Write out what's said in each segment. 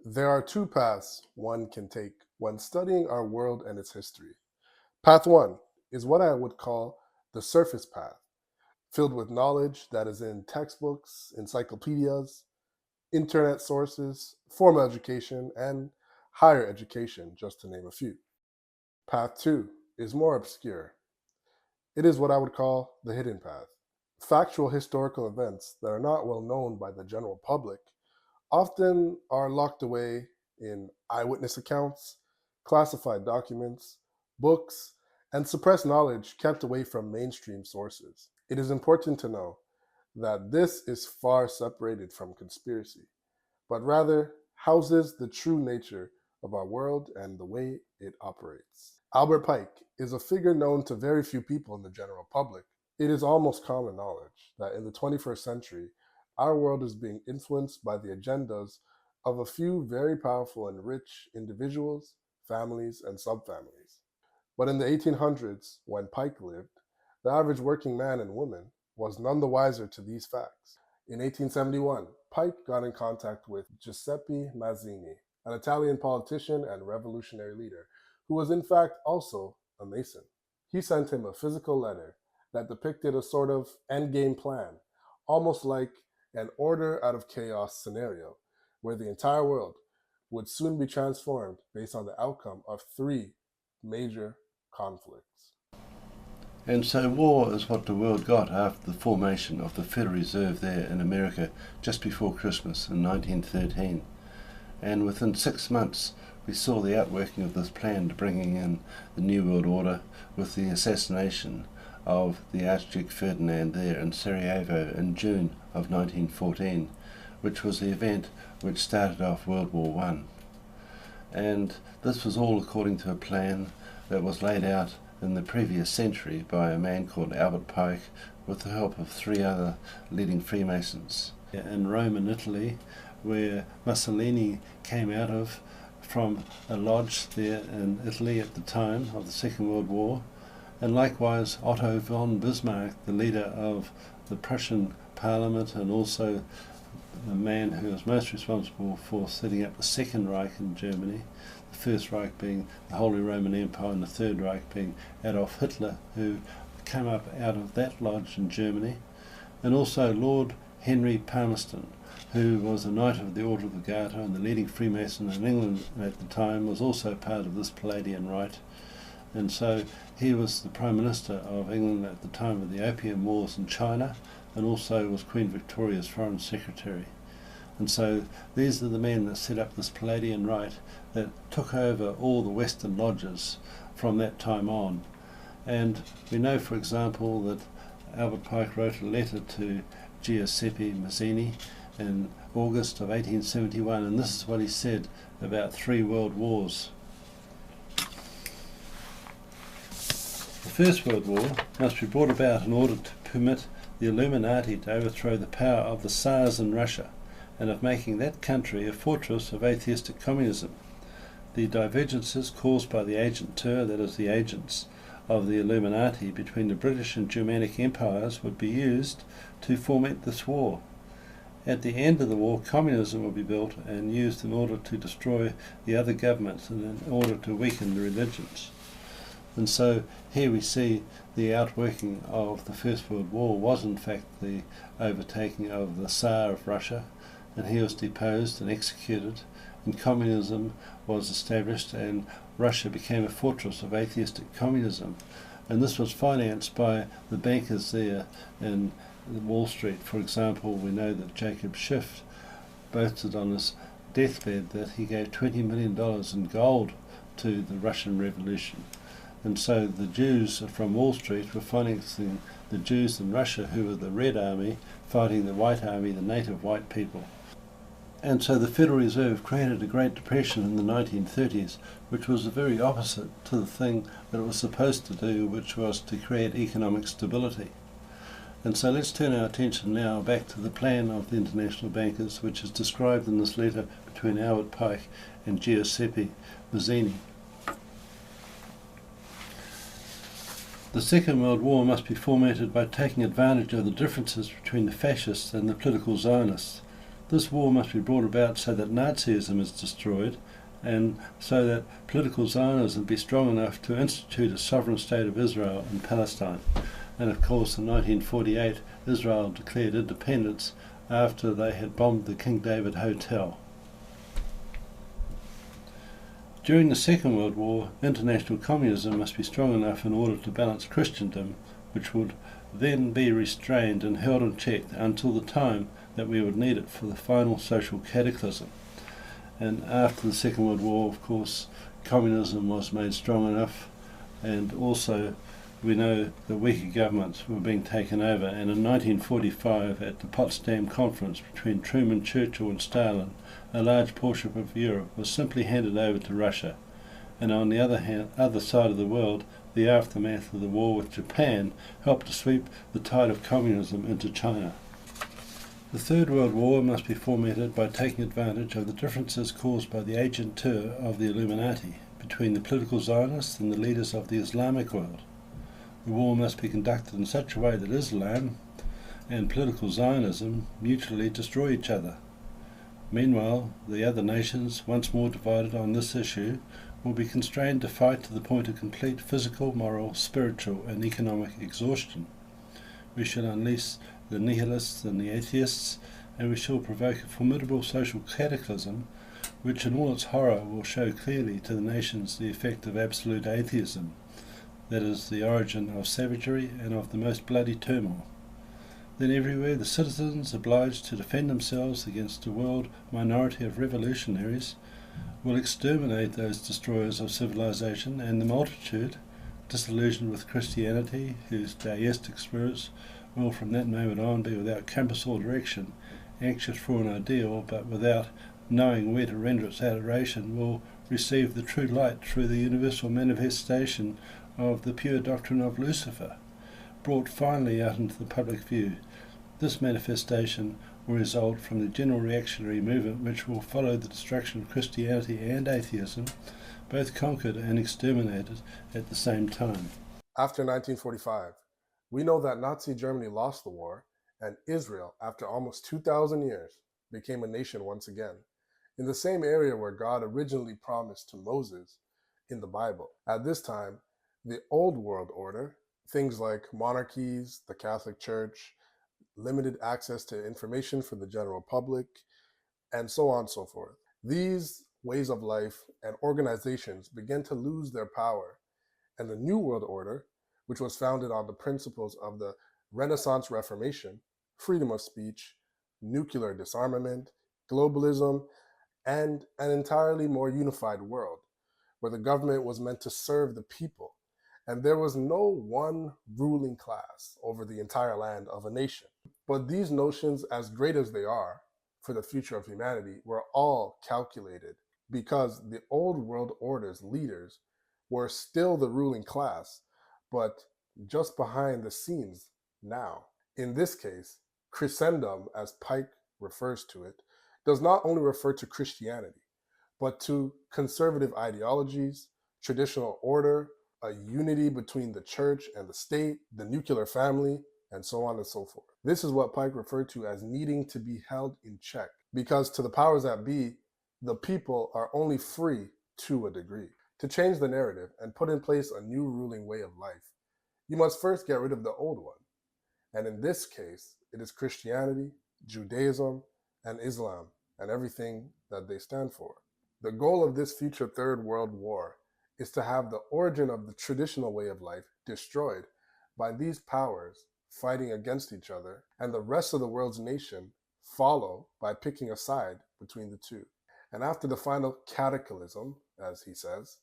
There are two paths one can take when studying our world and its history. Path one is what I would call the surface path, filled with knowledge that is in textbooks, encyclopedias, internet sources, formal education, and higher education, just to name a few. Path two is more obscure. It is what I would call the hidden path. Factual historical events that are not well known by the general public often are locked away in eyewitness accounts, classified documents, books, and suppressed knowledge kept away from mainstream sources. It is important to know that this is far separated from conspiracy, but rather houses the true nature of our world and the way it operates. Albert Pike is a figure known to very few people in the general public. It is almost common knowledge that in the 21st century, our world is being influenced by the agendas of a few very powerful and rich individuals, families, and subfamilies. But in the 1800s, when Pike lived, the average working man and woman was none the wiser to these facts. In 1871, Pike got in contact with Giuseppe Mazzini, an Italian politician and revolutionary leader, who was in fact also a Mason. He sent him a physical letter that depicted a sort of endgame plan, almost like an order out of chaos scenario, where the entire world would soon be transformed based on the outcome of three major conflicts. And so war is what the world got after the formation of the Federal Reserve there in America just before Christmas in 1913. And within 6 months we saw the outworking of this plan to bringing in the New World Order with the assassination of the Archduke Ferdinand there in Sarajevo in June of 1914, which was the event which started off World War I. And this was all according to a plan that was laid out in the previous century by a man called Albert Pike with the help of 3 other leading Freemasons. In Rome and Italy, where Mussolini came out of from a lodge there in Italy at the time of the Second World War, and likewise Otto von Bismarck, the leader of the Prussian Parliament and also the man who was most responsible for setting up the Second Reich in Germany, the First Reich being the Holy Roman Empire and the Third Reich being Adolf Hitler, who came up out of that lodge in Germany, and also Lord Henry Palmerston, who was a Knight of the Order of the Garter and the leading Freemason in England at the time, was also part of this Palladian Rite. And so he was the Prime Minister of England at the time of the Opium Wars in China, and also was Queen Victoria's Foreign Secretary. And so these are the men that set up this Palladian Rite that took over all the Western lodges from that time on. And we know, for example, that Albert Pike wrote a letter to Giuseppe Mazzini in August of 1871, and this is what he said about 3 world wars. The First World War must be brought about in order to permit the Illuminati to overthrow the power of the Tsars in Russia and of making that country a fortress of atheistic communism. The divergences caused by the agentur, that is the agents of the Illuminati, between the British and Germanic empires would be used to foment this war. At the end of the war, communism will be built and used in order to destroy the other governments and in order to weaken the religions. And so here we see the outworking of the First World War was in fact the overtaking of the Tsar of Russia, and he was deposed and executed, and communism was established, and Russia became a fortress of atheistic communism. And this was financed by the bankers there in Wall Street. For example, we know that Jacob Schiff boasted on his deathbed that he gave $20 million in gold to the Russian Revolution. And so the Jews from Wall Street were financing the Jews in Russia, who were the Red Army, fighting the White Army, the native white people. And so the Federal Reserve created a Great Depression in the 1930s, which was the very opposite to the thing that it was supposed to do, which was to create economic stability. And so let's turn our attention now back to the plan of the international bankers, which is described in this letter between Albert Pike and Giuseppe Mazzini. The Second World War must be fomented by taking advantage of the differences between the fascists and the political Zionists. This war must be brought about so that Nazism is destroyed, and so that political Zionism be strong enough to institute a sovereign state of Israel in Palestine. And of course, in 1948, Israel declared independence after they had bombed the King David Hotel. During the Second World War, international communism must be strong enough in order to balance Christendom, which would then be restrained and held in check until the time that we would need it for the final social cataclysm. And after the Second World War, of course, communism was made strong enough, and also we know the weaker governments were being taken over. And in 1945, at the Potsdam Conference between Truman, Churchill and Stalin, a large portion of Europe was simply handed over to Russia. And on the other side of the world, the aftermath of the war with Japan helped to sweep the tide of communism into China. The Third World War must be fomented by taking advantage of the differences caused by the agentur of the Illuminati between the political Zionists and the leaders of the Islamic world. The war must be conducted in such a way that Islam and political Zionism mutually destroy each other. Meanwhile, the other nations, once more divided on this issue, will be constrained to fight to the point of complete physical, moral, spiritual and economic exhaustion. We shall unleash the nihilists and the atheists, and we shall provoke a formidable social cataclysm which in all its horror will show clearly to the nations the effect of absolute atheism, that is, the origin of savagery and of the most bloody turmoil. Then everywhere the citizens, obliged to defend themselves against a world minority of revolutionaries, will exterminate those destroyers of civilization, and the multitude, disillusioned with Christianity, whose deistic spirits will from that moment on be without compass or direction, anxious for an ideal but without knowing where to render its adoration, will receive the true light through the universal manifestation of the pure doctrine of Lucifer, brought finally out into the public view. This manifestation will result from the general reactionary movement which will follow the destruction of Christianity and atheism, both conquered and exterminated at the same time. After 1945, we know that Nazi Germany lost the war, and Israel, after almost 2,000 years, became a nation once again, in the same area where God originally promised to Moses in the Bible. At this time, the old world order, things like monarchies, the Catholic Church, limited access to information for the general public, and so on and so forth. These ways of life and organizations began to lose their power, and the New World Order, which was founded on the principles of the Renaissance Reformation, freedom of speech, nuclear disarmament, globalism, and an entirely more unified world, where the government was meant to serve the people, and there was no one ruling class over the entire land of a nation. But these notions, as great as they are for the future of humanity, were all calculated because the old world order's leaders were still the ruling class, but just behind the scenes now. In this case, Christendom, as Pike refers to it, does not only refer to Christianity, but to conservative ideologies, traditional order, a unity between the church and the state, the nuclear family, and so on and so forth. This is what Pike referred to as needing to be held in check, because to the powers that be, the people are only free to a degree. To change the narrative and put in place a new ruling way of life, you must first get rid of the old one. And in this case, it is Christianity, Judaism, and Islam, and everything that they stand for. The goal of this future Third World War is to have the origin of the traditional way of life destroyed by these powers fighting against each other, and the rest of the world's nation follow by picking a side between the two. And after the final cataclysm, as he says,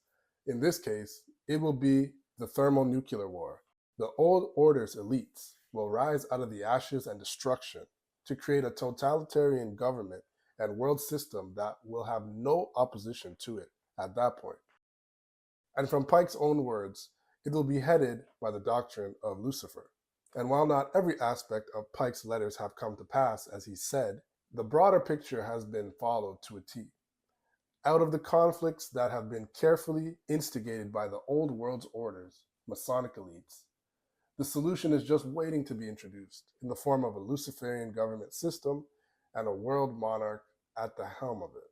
in this case, it will be the thermonuclear war. The old order's elites will rise out of the ashes and destruction to create a totalitarian government and world system that will have no opposition to it at that point. And from Pike's own words, it will be headed by the doctrine of Lucifer. And while not every aspect of Pike's letters have come to pass, as he said, the broader picture has been followed to a T. Out of the conflicts that have been carefully instigated by the old world's orders, Masonic elites, the solution is just waiting to be introduced in the form of a Luciferian government system and a world monarch at the helm of it.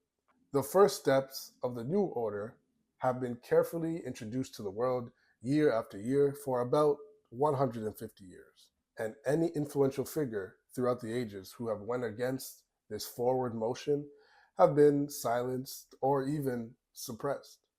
The first steps of the new order have been carefully introduced to the world year after year for about 150 years. And any influential figure throughout the ages who have went against this forward motion have been silenced or even suppressed.